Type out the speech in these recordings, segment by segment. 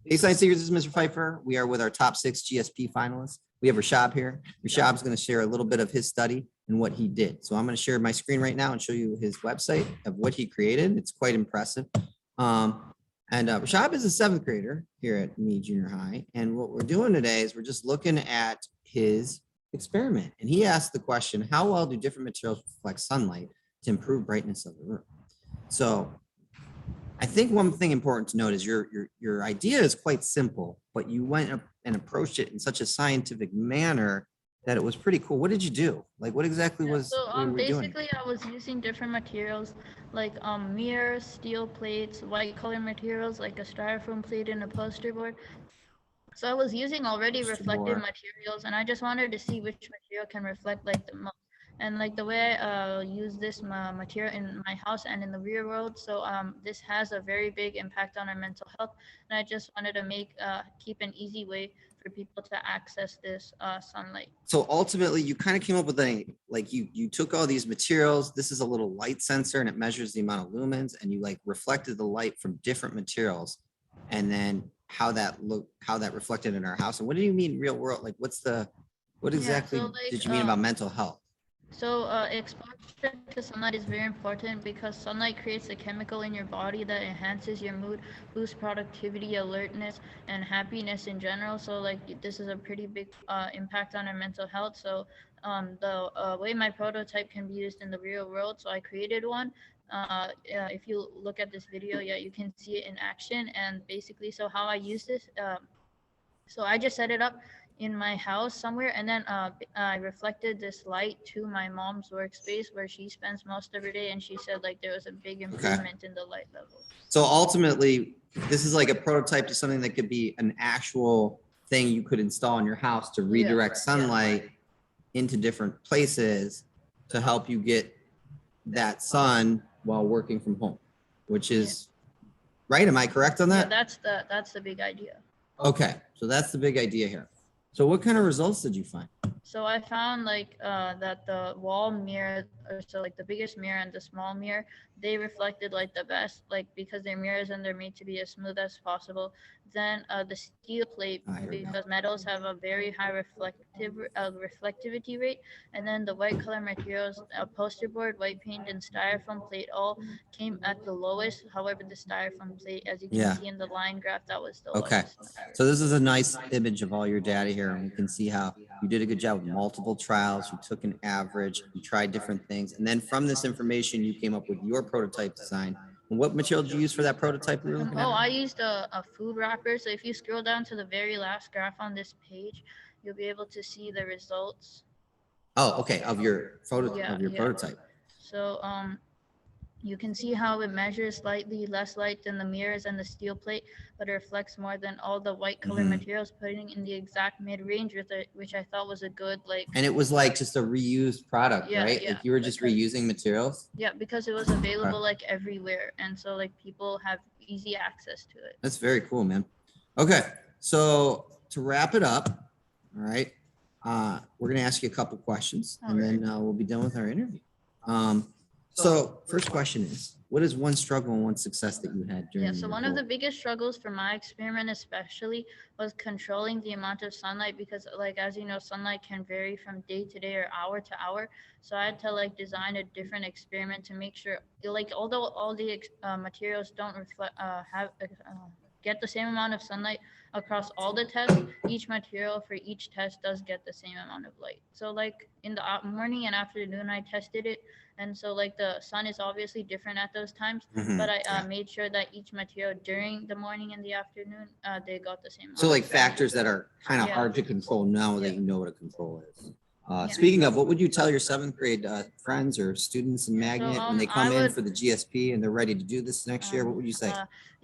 Hey, Science Seekers, this is Mr. Pfeiffer. We are with our top 6 GSP finalists. We have Rashab here. Rashab's going to share a little bit of his study and what he did. So I'm going to share my screen right now and show you his website of what he created. It's quite impressive. Rashab is a 7th grader here at Meade Junior High. And what we're doing today is we're just looking at his experiment. And he asked the question, how well do different materials reflect sunlight to improve brightness of the room? So I think one thing important to note is your idea is quite simple, but you went up and approached it in such a scientific manner that it was pretty cool. What did you do? Like, what exactly was basically I was using different materials like mirrors, steel plates, white color materials like a styrofoam plate and a poster board. So I was using already reflective materials, and I just wanted to see which material can reflect like the most. And like the way I use this material in my house and in the real world, so this has a very big impact on our mental health. And I just wanted to keep an easy way for people to access this sunlight. So ultimately, you kind of came up with you took all these materials. This is a little light sensor, and it measures the amount of lumens, and you like reflected the light from different materials, and then how that reflected in our house. And what do you mean real world? Like, what exactly did you mean about mental health? So exposure to sunlight is very important because sunlight creates a chemical in your body that enhances your mood, boosts productivity, alertness, and happiness in general. So like this is a pretty big impact on our mental health. So the way my prototype can be used in the real world, so I created one. If you look at this video, you can see it in action. And basically, so how I use this, so I just set it up in my house somewhere, and then I reflected this light to my mom's workspace where she spends most of her day, and she said like there was a big improvement in the light level. So ultimately, this is like a prototype to something that could be an actual thing you could install in your house to redirect sunlight into different places to help you get that sun while working from home, which is right. Am I correct on that? Yeah, that's the big idea. Okay, so that's the big idea here. So what kind of results did you find? So I found like that the wall mirror, or so like the biggest mirror and the small mirror, they reflected like the best, like because they're mirrors and they're made to be as smooth as possible. Then the steel plate, because metals have a very high reflectivity rate, and then the white color materials, poster board, white paint, and styrofoam plate all came at the lowest. However, the styrofoam plate, as you can see in the line graph, that was the lowest. So this is a nice image of all your data here, and we can see how you did a good job with multiple trials. You took an average, you tried different things, and then from this information, you came up with your prototype design. And what material did you use for that prototype? I used a food wrapper. So if you scroll down to the very last graph on this page, you'll be able to see the results. Oh, okay, of your prototype. So you can see how it measures slightly less light than the mirrors and the steel plate, but it reflects more than all the white color materials, putting in the exact mid-range with it, which I thought was a good like. And it was like just a reused product, right? Like you were just reusing materials? Yeah, because it was available like everywhere, and so like people have easy access to it. That's very cool, man. Okay, so to wrap it up, all right, we're gonna ask you a couple questions, and then we'll be done with our interview. So first question is, what is one struggle and one success that you had during? So one of the biggest struggles for my experiment especially was controlling the amount of sunlight, because like, as you know, sunlight can vary from day to day or hour to hour. So I had to like design a different experiment to make sure, like, although all the materials don't reflect get the same amount of sunlight across all the tests, each material for each test does get the same amount of light. So like in the morning and afternoon I tested it, and so like the sun is obviously different at those times, but I made sure that each material during the morning and the afternoon they got the same. So like factors that are kind of hard to control now that you know what a control is. Speaking of, what would you tell your 7th grade friends or students in Magnet when they come in for the GSP and they're ready to do this next year? What would you say?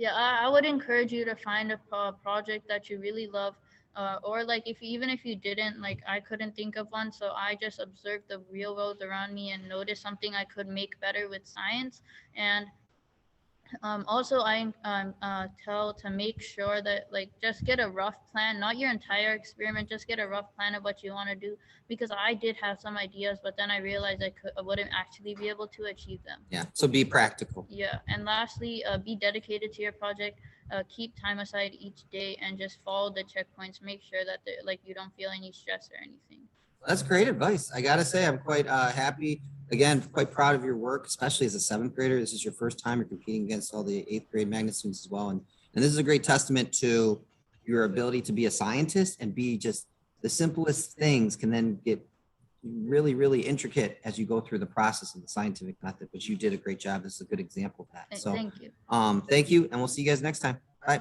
I would encourage you to find a project that you really love, or like even if you didn't, like I couldn't think of one, so I just observed the real world around me and noticed something I could make better with science, and Also, I tell to make sure that like just get a rough plan, not your entire experiment, just get a rough plan of what you want to do. Because I did have some ideas, but then I realized I wouldn't actually be able to achieve them. Yeah. So be practical. Yeah, and lastly, be dedicated to your project. Keep time aside each day and just follow the checkpoints. Make sure that like you don't feel any stress or anything. That's great advice. I gotta say, I'm quite happy. Again, quite proud of your work, especially as a seventh grader. This is your first time you're competing against all the eighth grade magnet students as well, and this is a great testament to your ability to be a scientist and be just the simplest things can then get really, really intricate as you go through the process of the scientific method. But you did a great job. This is a good example of that. So, Thank you. thank you, and we'll see you guys next time. Bye.